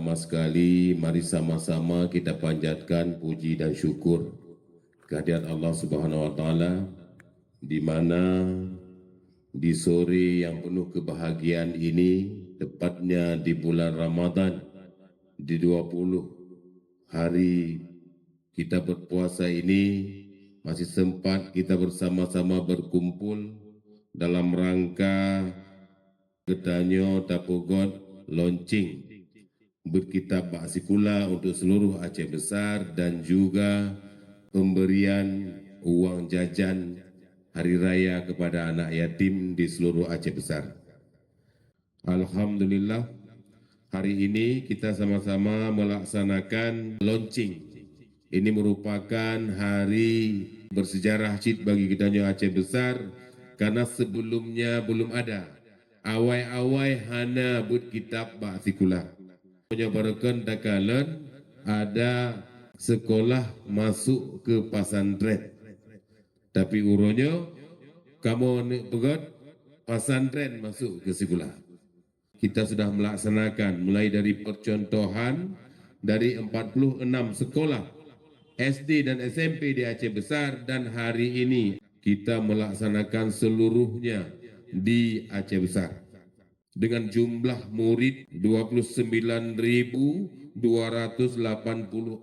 pertama sekali, mari sama-sama kita panjatkan puji dan syukur kehadirat Allah Subhanahu wa Ta'ala, di mana di sore yang penuh kebahagiaan ini, tepatnya di bulan Ramadan, di 20 hari kita berpuasa ini, masih sempat kita bersama-sama berkumpul dalam rangka Gedanyo Dapogot launching berkitab Ba'asikula untuk seluruh Aceh Besar dan juga pemberian uang jajan hari raya kepada anak yatim di seluruh Aceh Besar. Alhamdulillah, hari ini kita sama-sama melaksanakan launching. Ini merupakan hari bersejarah cid bagi Gedanyo Aceh Besar karena sebelumnya belum ada. Awai-awai hana buat kitab Ba'asikula. Menyebarakan dakalan ada sekolah masuk ke pesantren. Tapi uronya kamu pegot pesantren masuk ke sekolah. Kita sudah melaksanakan mulai dari percontohan dari 46 sekolah SD dan SMP di Aceh Besar, dan hari ini kita melaksanakan seluruhnya di Aceh Besar dengan jumlah murid 29.280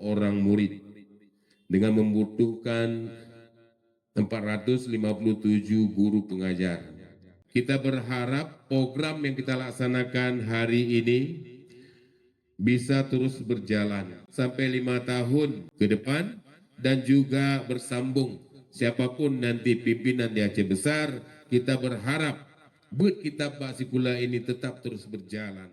orang murid dengan membutuhkan 457 guru pengajar. Kita berharap program yang kita laksanakan hari ini bisa terus berjalan sampai 5 tahun ke depan dan juga bersambung. Siapapun nanti pimpinan di Aceh Besar, kita berharap buat kitab Ba'asikula ini tetap terus berjalan.